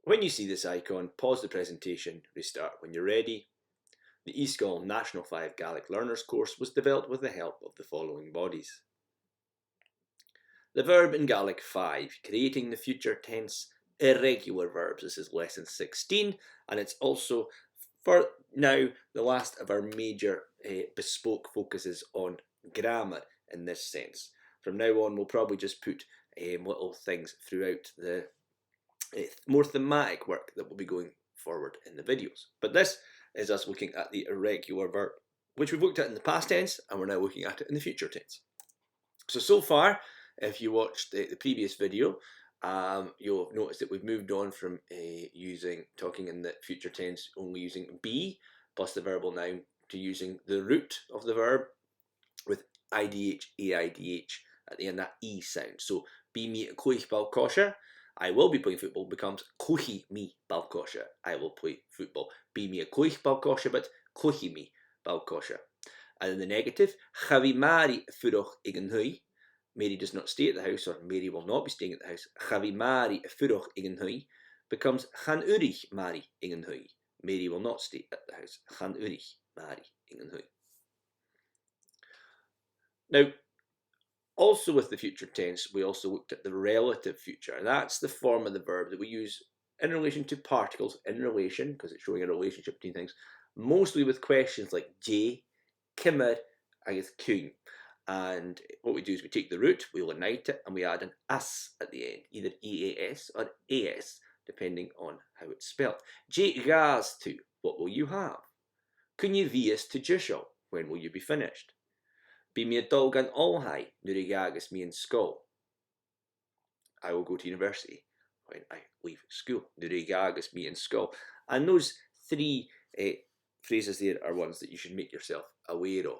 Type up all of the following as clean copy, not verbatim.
When you see this icon, pause the presentation, restart when you're ready. The eSgoil National 5 Gaelic Learners course was developed with the help of the following bodies. The verb in Gaelic faigh, creating the future tense irregular verbs. This is lesson 16, and it's also, for now, the last of our major bespoke focuses on grammar in this sense. From now on, we'll probably just put little things throughout the more thematic work that will be going forward in the videos. But this is us looking at the irregular verb, which we've looked at in the past tense, and we're now looking at it in the future tense. So far, if you watched the previous video, you'll notice that we've moved on from talking in the future tense only using be plus the verbal noun to using the root of the verb with idh, a-chaoidh at the end, that e sound. So be me a-chaoidh balcosha, I will be playing football, becomes chaoidh me balcosha, I will play football. Be me a-chaoidh balcosha, but chaoidh me balcosha. And in the negative, chavi mari furoch igen hui, Mary does not stay at the house, or Mary will not be staying at the house. Chavi mari furoch igen hui becomes chan urich mari igen hui, Mary will not stay at the house. Chan urich mari igen hui. Now, also with the future tense, we also looked at the relative future. That's the form of the verb that we use in relation to particles, in relation, because it's showing a relationship between things, mostly with questions like J, Kimmer, agus Kuhn. And what we do is we take the root, we unite it, and we add an as at the end, either EAS or AS, depending on how it's spelled. J gas to, what will you have? Cluinnidh vias to Jusho, when will you be finished? Be me a dog an allhai, Ruigidh agus me in Sgrìobh. I will go to university when I leave school. Ruigidh agus me in Sgrìobh. And those three phrases there are ones that you should make yourself aware of.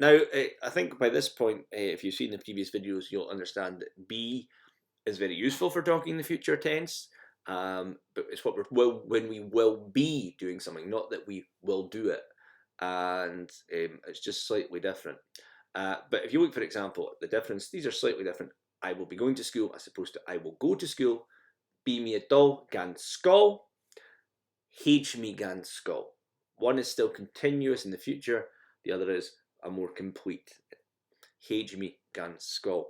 Now, I think by this point, if you've seen the previous videos, you'll understand that be is very useful for talking in the future tense, but it's what when we will be doing something, not that we will do it. And it's just slightly different. But if you look, for example, at the difference, these are slightly different. I will be going to school as opposed to I will go to school. Be me a dul gan skol. H me gan skol. One is still continuous in the future. The other is a more complete. H me gan skol.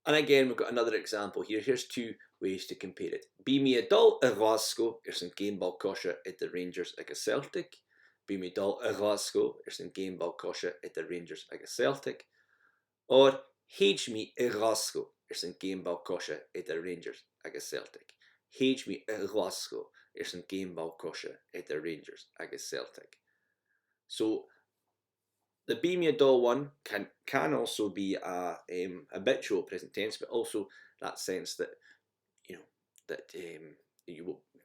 And again, we've got another example here. Here's two ways to compare it. Be me a dul a Glasgow, some game balcosha at the Rangers agus Celtic. Be me dul a Glasgow, some game balcosha at the Rangers agus Celtic. Or H me a Glasgow, some game balcosha at the Rangers agus Celtic. H me a Glasgow, some game balcosha at the Rangers agus Celtic. So the be me a dul one can also be a habitual present tense, but also that sense that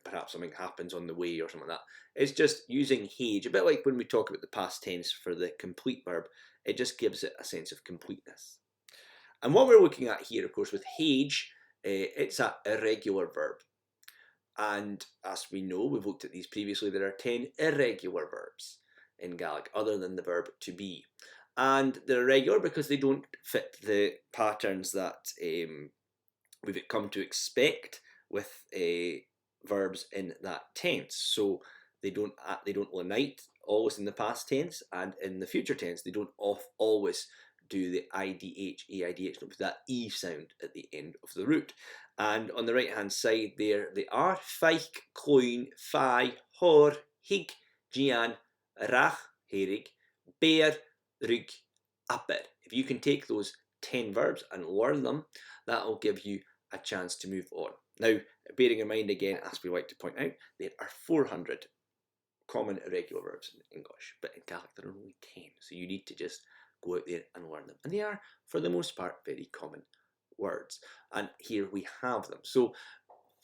perhaps something happens on the way or something like that. It's just using H, a bit like when we talk about the past tense for the complete verb. It just gives it a sense of completeness. And what we're looking at here, of course, with H, it's an irregular verb. And as we know, we've looked at these previously, there are 10 irregular verbs in Gaelic, other than the verb to be. And they're irregular because they don't fit the patterns that we've come to expect with verbs in that tense. So they don't unite always in the past tense, and in the future tense they don't always do the idh, aidh, with that e sound at the end of the root. And on the right hand side there they are: faic, Cluinnidh, faigh, heartache, Thig, dèan, rach, heartache, Bidh, Ruigidh, a-chaoidh. If you can take those 10 verbs and learn them, that will give you a chance to move on. Now, bearing in mind again, as we like to point out, there are 400 common irregular verbs in English, but in Gaelic there are only 10, so you need to just go out there and learn them. And they are, for the most part, very common words. And here we have them. So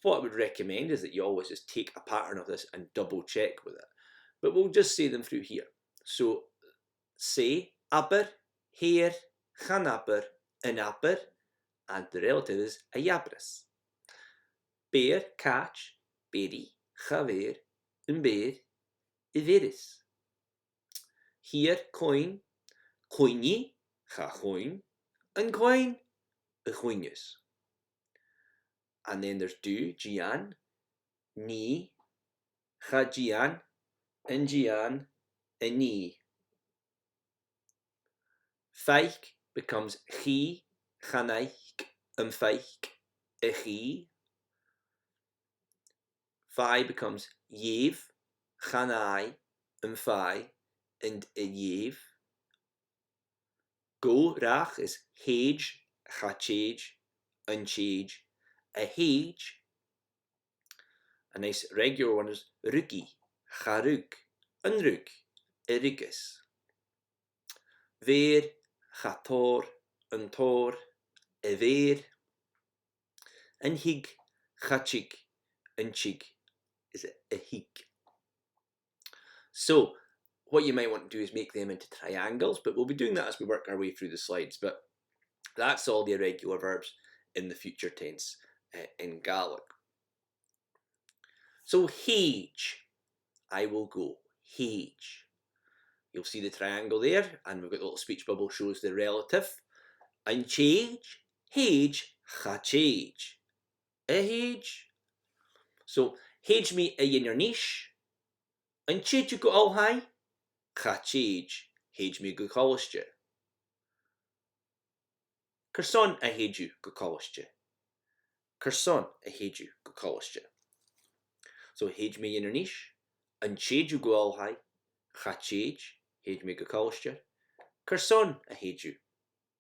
what I would recommend is that you always just take a pattern of this and double check with it. But we'll just say them through here. So say, aber, hear, chan aber, an aber, and the relative is a yabras. Bear, catch, berry, chaver, un bear, iveris. Here, coin, coini, cha coin, and coin, a coinus. and then there's dèan, ní, dèan, and ní. Faic becomes cheanaich, and faic, a chi. Faigh becomes gheibh, cheanai, and faigh, and a gheibh. Rach is héid, a-chaoidh, and téid, a-chaoidh. A nice regular one is Ruigidh, Ruigidh, and Ruigh, Irregular. Ver, chator, and tor, a ver. And Thig, chatig, and chig is a hig. So what you might want to do is make them into triangles, but we'll be doing that as we work our way through the slides. But that's all the irregular verbs in the future tense in Gaelic. So heage, I will go, heage. You'll see the triangle there, and we've got the little speech bubble shows the relative. And chaoidh, héid, a-chaoidh, a héid. So héid me a dhéanarníis, and téid you go all high, a-chaoidh, héid me go choláiste. Curson a héid you go choláiste. Curson a héid you go choláiste. So héid me dhéanarníis, and téid you go all high, a-chaoidh, héid me go choláiste. Curson a héid you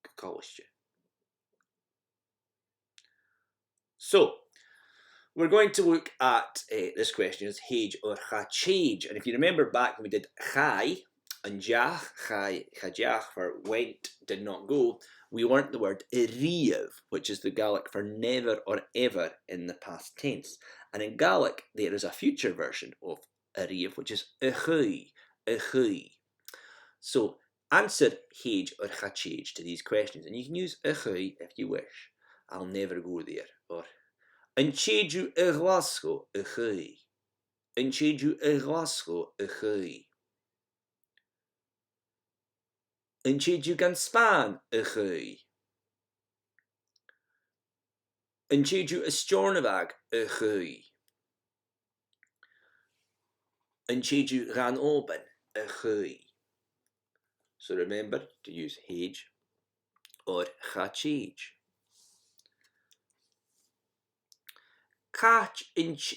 go choláiste. So we're going to look at this question as héid or a-chaoidh. And if you remember back when we did chai and deach, chai, deach for went, did not go, we learnt the word Irregular, which is the Gaelic for never or ever in the past tense. And in Gaelic, there is a future version of Irregular, which is a-chaoidh, a-chaoidh. So answer héid or a-chaoidh to these questions. And you can use a-chaoidh if you wish. I'll never go there. Or an téid you a Glasgow, a-chaoidh. An téid you a Glasgow, a-chaoidh. An téid you gan Spáin, a-chaoidh. An téid you a Sgrìobh, a-chaoidh. An téid you gan Oban, a-chaoidh. So remember to use héid or a-chaoidh.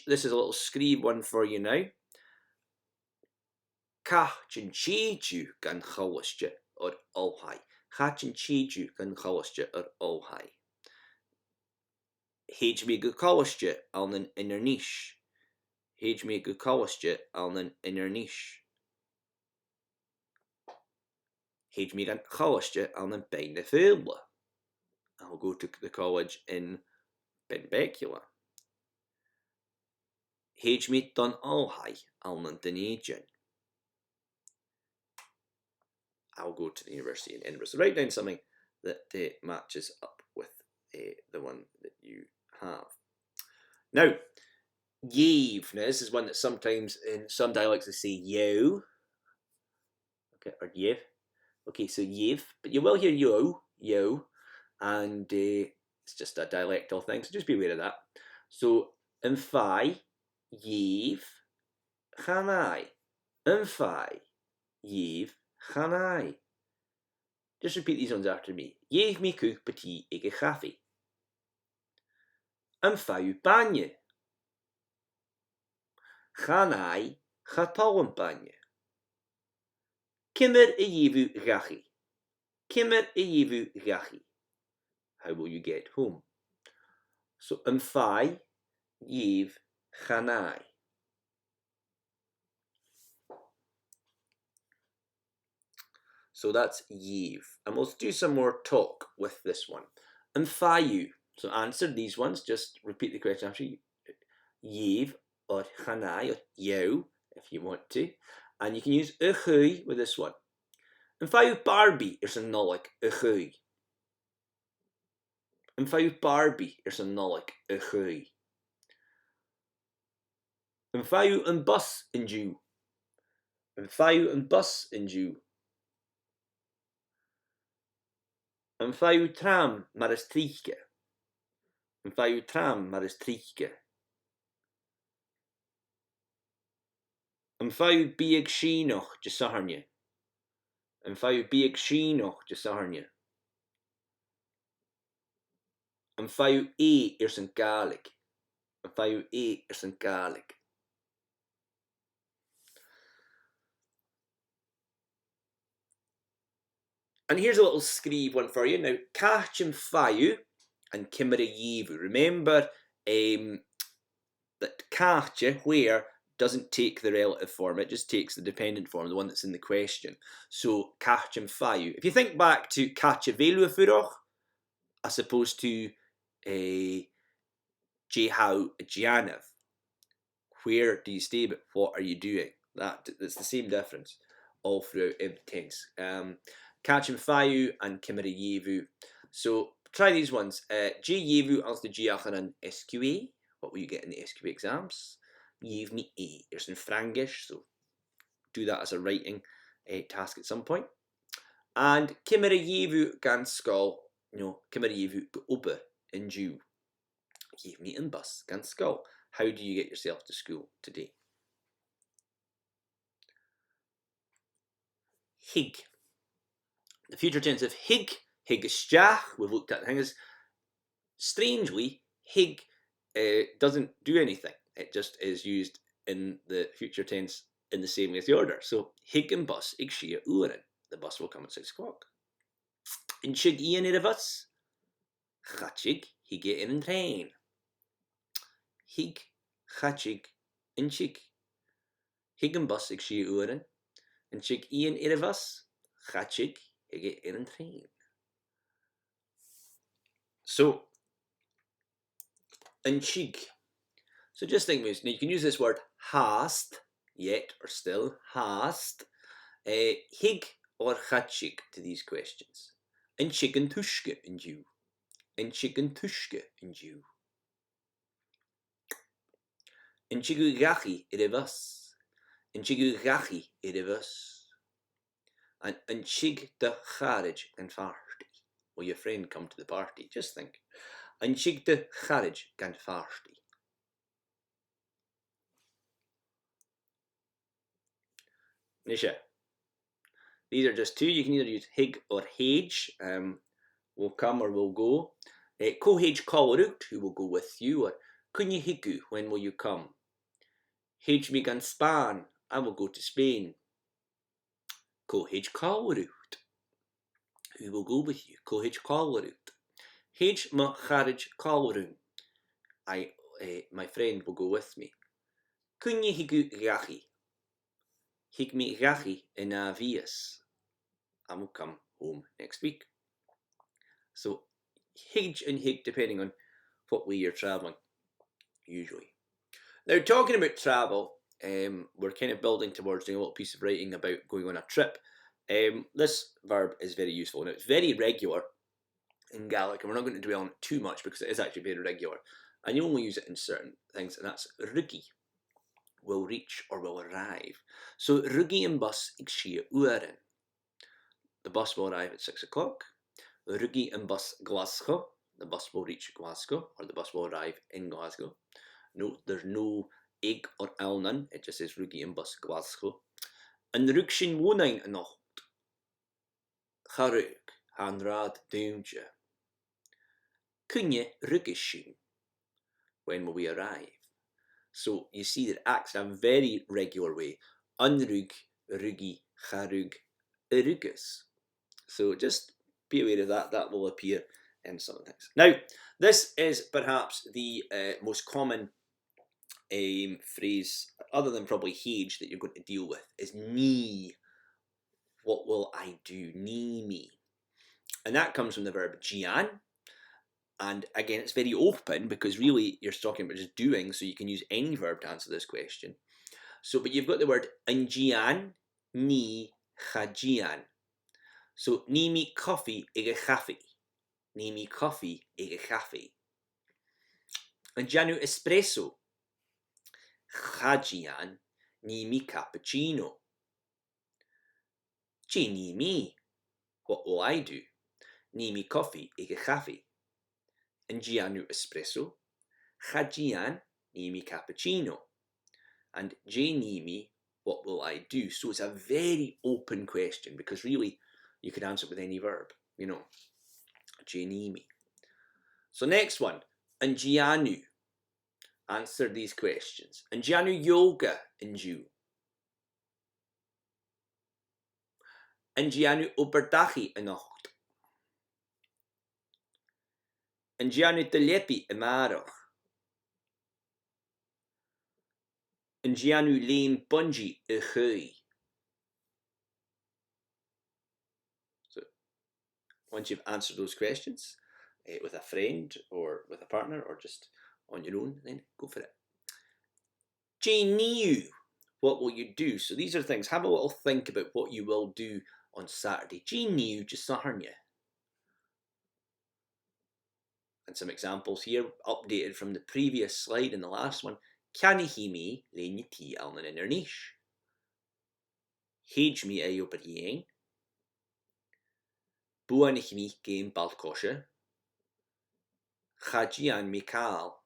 This is a little Sgrìobh one for you now. Catch and téid you gan choláiste or all high. Catch and téid you gan choláiste or all high. Héid me go choláiste alnan inarníis. Héid me go choláiste alnan inarníis. Héid me gan choláiste alnan beina féile. I'll go to the college in Benbecula. Héid me done all high alnan Dunedin. I'll go to the university in Edinburgh. So write down something that matches up with the one that you have. Now, Gheibh. Now, this is one that sometimes in some dialects they say yo. Okay, or Gheibh. Okay, so Gheibh. But you will hear yo, and it's just a dialectal thing, so just be aware of that. So, in faigh, Gheibh, cheanai. In faigh, Gheibh, cheanai. Just repeat these ones after me. Gheibh me cwch byti ag a chaffi. Yn faigh banye. Cheanai chatol yn banye. Cymmer y gheibh gachi. Cymmer y gheibh gachi. How will you get home? So, yn faigh, gheibh, cheanai. So that's Gheibh. And we'll do some more talk with this one. And faigh. So answer these ones. Just repeat the question after you. Gheibh or cheanai or yo if you want to. And you can use a-chaoidh with this one. And faigh Barbie is a nolik a-chaoidh. And faigh Barbie is a nolik a-chaoidh. And faigh an bus in Jew. And faigh an bus in Jew. An faigh tram mar is tríocha. An faigh tram mar is tríocha. An faigh bíag sínoch de saharne. An faigh bíag sínoch de saharne. An faigh é san Gaelic. An faigh é san Gaelic. And here's a little Sgrìobh one for you. Now, catch and faigh and Gheibh. Remember that catch, where, doesn't take the relative form, it just takes the dependent form, the one that's in the question. So, catch and faigh. If you think back to catch a Leugh as opposed to a a-chaoidh, where do you stay, but what are you doing? That's the same difference all throughout every tense. Catch and faigh and Gheibh. So try these ones. Gheibh als de Giachan an eSgoil. What will you get in the eSgoil exams? Gheibh me a. There's in Frankish, so do that as a writing task at some point. And Gheibh gan skol. No, Gheibh obe in Jew. Gheibh me in bus gan skol. How do you get yourself to school today? Thig. The future tense of Thig. Thig is steach. We've looked at things. Strangely, Thig doesn't do anything. It just is used in the future tense in the same way as the order. So, Thig and bus ag siar uaran. The bus will come at 6 o'clock. In Chig ian ir a bus. Chachig, Thig in an train. Thig, chachig, in Chig. Thig and bus ag siar uaran. In Chig ian ir a bus. Chachig, Thig in an train. So, in Chig. So just think, now you can use this word hast, yet or still, hast, hig or chachig to these questions. In chicken tushke in Jew. In chicken tushke in Jew. In chigu gachi irivus. In chigu gachi irivus. And in chig de charage and farty. Will your friend come to the party? Just think. In chig de charage and farty. Nisha. These are just two. You can either use hig or hage. Will come or will go. Co-hage collarut, who will go with you, or kunye higu, when will you come? Hage me gan Span, I will go to Spain. Co-hage collarut, who will go with you? Co-hage collarut. Hage ma charage collarun, my friend will go with me. Kunye higu gachi. Hig me gachi in avias. I will come home next week. So, hige and hig depending on what way you're travelling, usually. Now, talking about travel, we're kind of building towards doing a little piece of writing about going on a trip. This verb is very useful. Now, it's very regular in Gaelic, and we're not going to dwell on it too much because it is actually very regular. And you only use it in certain things, and that's Ruigidh, will reach or will arrive. So, Ruigidh and bus ag siar uaran. The bus will arrive at 6 o'clock. Ruigidh and bus Glasgow. The bus will reach Glasgow, or the bus will arrive in Glasgow. No, there's no ig or alnan. It just says Ruigidh and bus Glasgow. And the rug sin wonain a nacht. Charug han rad doontje. Kunje rugis sin. When will we arrive? So you see that it acts in a very regular way. Unrug, rugi, charug, rugus. So just be aware of that. That will appear in some things. Now, this is perhaps the most common phrase, other than probably hage, that you're going to deal with, is ni. What will I do? Ni me. And that comes from the verb dèan. And again, it's very open because really you're talking about just doing, so you can use any verb to answer this question. So, but you've got the word an dèan, ni, cha dèan. So, ni me coffee ag a café. Ni me coffee ag a café. An dèanú espresso. Cha dèan, ni me cappuccino. Gee, ni me. What will I do? Ni me coffee ag a café. An dèanú espresso. Cha dèan ní mi cappuccino. And Jay ní mi, what will I do? So it's a very open question because really you could answer it with any verb, you know. Jay ní mi. So next one, an dèanú. Answer these questions. An dèanú yoga in you. An dèanú oberdachi in ocht. An dèanú telepi in marach. An dèanú lean bungee i chui. So once you've answered those questions with a friend or with a partner or just on your own, then go for it. Jay ní, what will you do? So these are things. Have a little think about what you will do on Saturday. Jay ní just saharnia. And some examples here, updated from the previous slide in the last one. Canny he me, lein tea alnan in niche. Hage me a oberheen. Buanich me game balkoshe. Chajian me kal.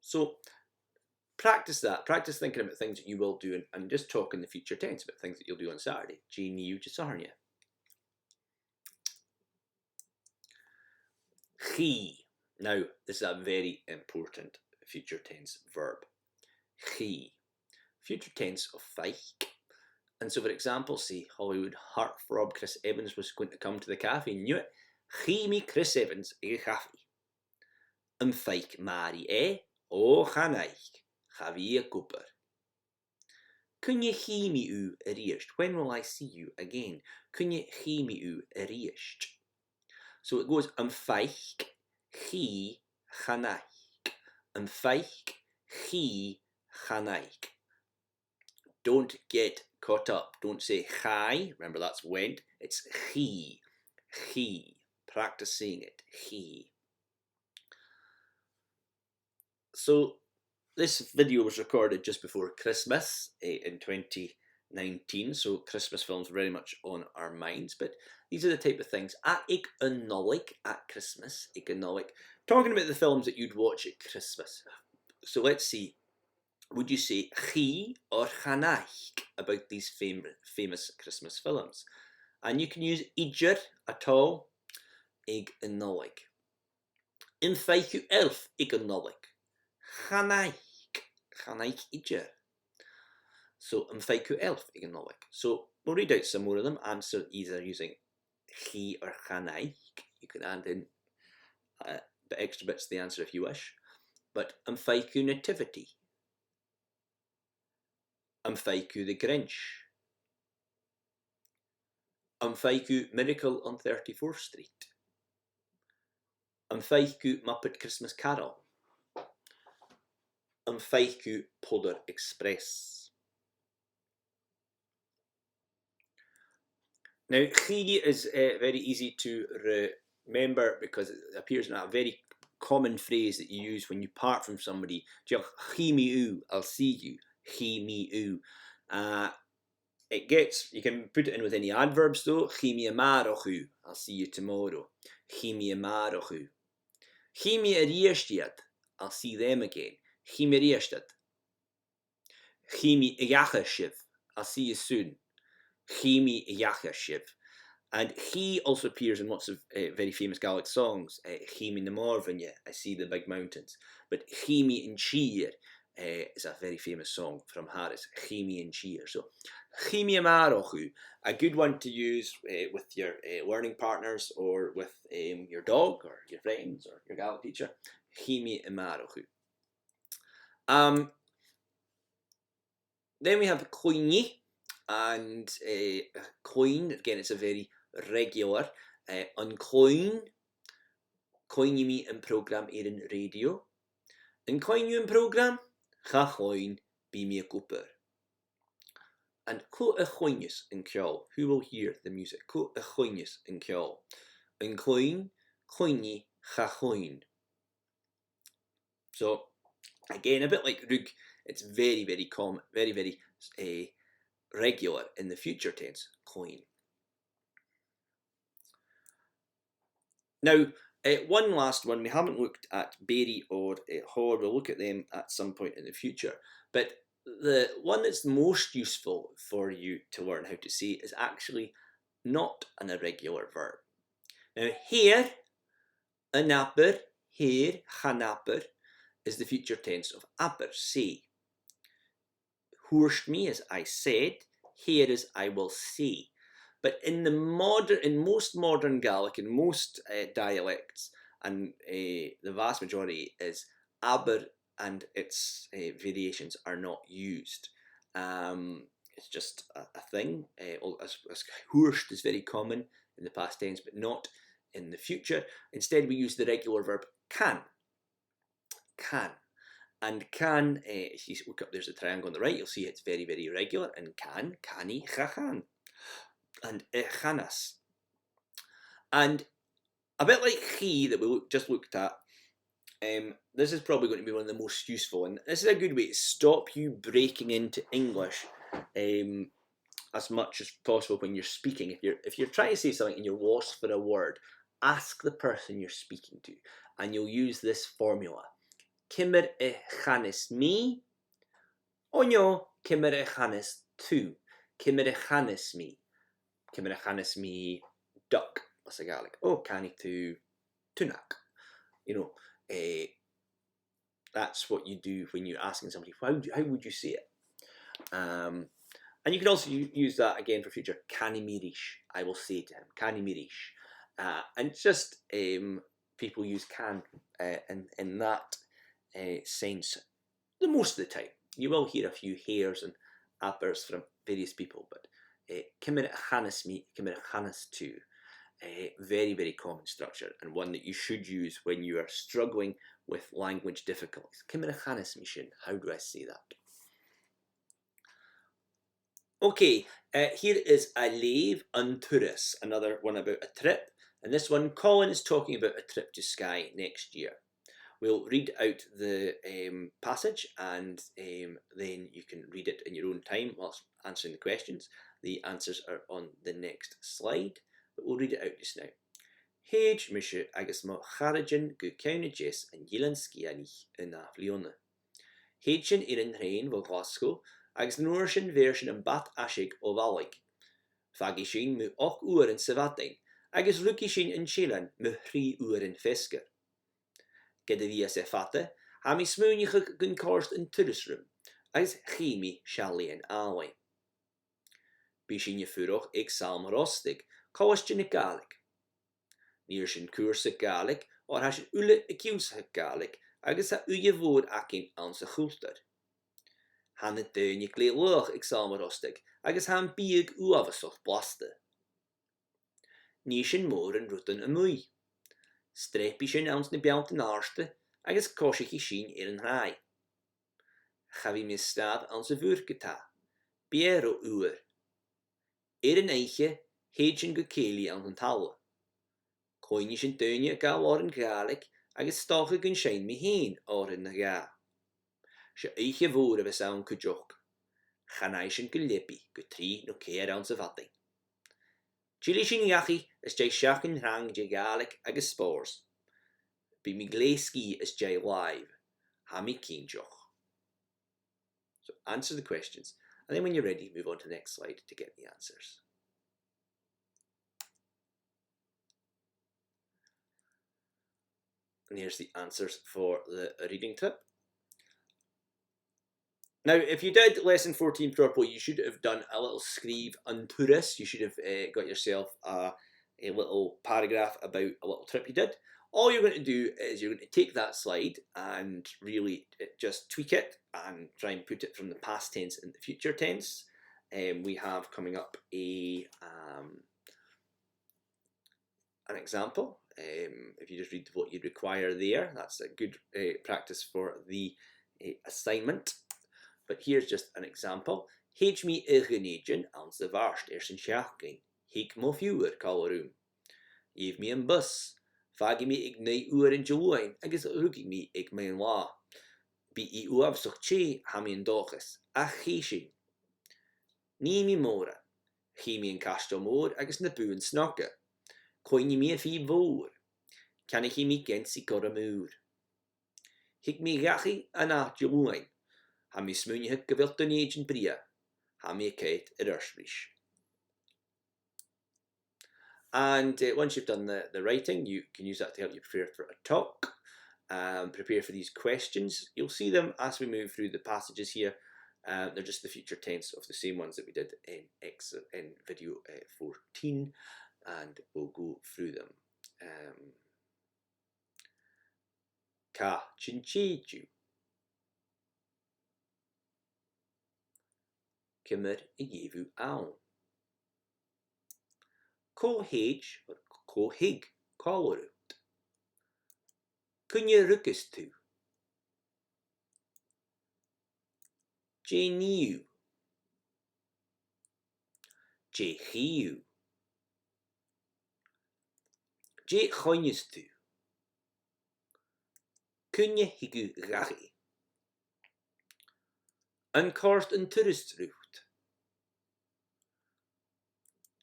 So practice that. Practice thinking about things that you will do and just talk in the future tense about things that you'll do on Saturday. Jay ní saharnia. He. Now, this is a very important future tense verb. He. Future tense of faigh. And so, for example, say Hollywood heartthrob Chris Evans was going to come to the cafe. Knew it. Chi me Chris Evans a cafe. An faic mari o chanaich. Chavi a cooper. Kun je chi me u eriecht? When will I see you again? Kun je chi me u eriecht? So it goes an faic, chi, chanaich. An faic, chi, chanaich. Don't get caught up. Don't say chai. Remember that's went. It's chi. Chi. Practice saying it. Chi. So this video was recorded just before Christmas in 2019. So Christmas films are very much on our minds. But these are the type of things. a-chaoidh at Christmas. A-chaoidh. Talking about the films that you'd watch at Christmas. So let's see. Would you say chi or chanaich about these famous Christmas films? And you can use idir at all. A-chaoidh. In faic elf a-chaoidh. Chanaich. Chanaich idir. So in faic elf a-chaoidh. So we'll read out some more of them. Answer either using chi or chanaich. You can add in extra bits of the answer if you wish. But in faic nativity. An faic the Grinch. An faic Miracle on 34th Street. An faic Muppet Christmas Carol. An faic Polar Express. Now, chi is very easy to remember because it appears in a very common phrase that you use when you part from somebody. Chi me u, I'll see you. Chi me u. You can put it in with any adverbs though. Chi me amarochu, I'll see you tomorrow. Chi me amarochu. Chi me ariashtiad, I'll see them again. Chi me ariashtad. Chi me yachashiv, I'll see you soon. Chi me yachashiv. And he also appears in lots of very famous Gaelic songs. Chi me na morvanya, I see the big mountains. But chi me in cheer is a very famous song from Harris. Chi me in cheer. So chi me amarochu, a good one to use with your learning partners or with your dog or your friends or your Gaelic teacher. Chi me amarochu. Then we have Cluinnidh, and Cluinnidh, again, it's a very regular. An Cluinnidh, Cluinnidh me in program here in radio. An Cluinnidh in program, cha Cluinnidh be me a cooper. And co a Cluinnidh in ceol, who will hear the music? Co a Cluinnidh in ceol. An Cluinnidh, Cluinnidh, cha Cluinnidh. So again, a bit like Ruigidh, it's very, very common, very, very regular in the future tense. Cluinnidh. Now, one last one. We haven't looked at Berry or Hor. We'll look at them at some point in the future. But the one that's most useful for you to learn how to say is actually not an irregular verb. Now, here, anapper, here, chanapper, is the future tense of apper, say. Hoorst me is I said, here is I will say. But in most modern Gaelic, in most dialects, and the vast majority is aber, and its variations are not used. It's just a thing. As hoorst is very common in the past tense, but not in the future. Instead, we use the regular verb can. Can. And can, if you look up, there's a triangle on the right, you'll see it's very, very irregular. And can, canny, chachan. And chanas. And a bit like chi that we just looked at, this is probably going to be one of the most useful. And this is a good way to stop you breaking into English as much as possible when you're speaking. If you're trying to say something and you're lost for a word, ask the person you're speaking to. And you'll use this formula. Kimmer chanis me. Onyo, kimmer chanis tu. Kimmer chanis me. Kimmer chanis me duck. That's a Gaelic. Oh, canny to tunak. You know, that's what you do when you're asking somebody, how would you say it? And you can also use that again for future. Canny mirish. I will say to him. Canny mirish. And just people use can in that sense the most of the time. You will hear a few hairs and appers from various people, but kimmer chanis me, kimmer chanis tu. Very, very common structure, and one that you should use when you are struggling with language difficulties. Kimmer chanis me shin. How do I say that? Okay, here is a Leugh on Turas, another one about a trip, and this one, Colin is talking about a trip to Skye next year. We'll read out the passage, and then you can read it in your own time whilst answering the questions. The answers are on the next slide, but we'll read it out just now. Héid mishe agus má charajin go ceanna jess an Yelan Skianich in Leugh. Héid sin an hrain vo Glasgow, agus nuair sin bhéir sin an bat asig ó Bhallaigh. Faigh sin mu 8 uair in Savattain, agus Ruigidh sin in Sheelan mu 3 uair in Fescar. Gheibh sé fatte, ha mi smúnicha gun cóst in Turas room, agus chimi shalí in Álainn. Bí sin je furoch ag Salm Rostig, cóist in Gaelic. Níor sin cuasa Gaelic, or ha sin ule a ciúsa Gaelic, agus ha uye vór acin an sa chultar. Han het dèan ik le Leugh ag Salm Rostig, agus han bíag uavasoch blaste. Ní sin mór an rutan a mui. Strepi sin ans na beant an arste, agus cosich sin an hrai. Chavi mi stad ans a vurketa, biero uer. An eiche, héid sin go céli an talle. Coini sin dønje gal or an Gaelic, agus stocha gun sein mi heen or in na ga. Se eiche vore vis an kujok. Chanai sin go lepi, go 3 no keir ans a vatting. Chili sin yachi is jay shakin rang jay Gaelic agus spores. Be mi gleiski is jay live. Ha mi keen joch. So answer the questions, and then when you're ready, move on to the next slide to get the answers. And here's the answers for the reading trip. Now, if you did lesson 14 properly, you should have done a little Sgrìobh on Turas. You should have got yourself a little paragraph about a little trip you did. All you're going to do is you're going to take that slide and really just tweak it and try and put it from the past tense into the future tense. We have coming up an example. If you just read what you require there, that's a good practice for the assignment. But here's just an example. Héid mi Ruigidh ans de varst sin seachgain. Hic mo fiúr callroom. Gheibh mi an bus. Faigh mi ag 9 uair in Joáin, agus Ruigidh mi ag mein lá. Bí I uabsoch che ha mi an dochas, a chi sin. Ní mi móra. Chi mi an castel mór agus na buin snocke. Coini mi a fi vór. Can ich mi gensi gor am úr. Hig mi gachi an áit lúin. Ha mi smúnithe go bhfuil don éidir bria. Ha mi a-chaoidh And once you've done the writing, you can use that to help you prepare for a talk, prepare for these questions. You'll see them as we move through the passages here. They're just the future tense of the same ones that we did in video 14, and we'll go through them. Ka chincheju. Cymmer y Gheibh awn. Co-héid or co-hig, colorút. Cynne rugus tú. Je níu. Je chiú. Je choinnes tú. Cynne higu gachi. An cort an Turas rút.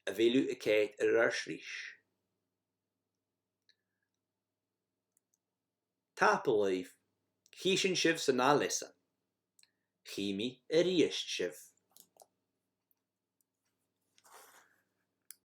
A bhéilú a-chaoidh arsrís. Tapal Leugh, Chishin Shiv san Alisan. Chimi a riist Shiv.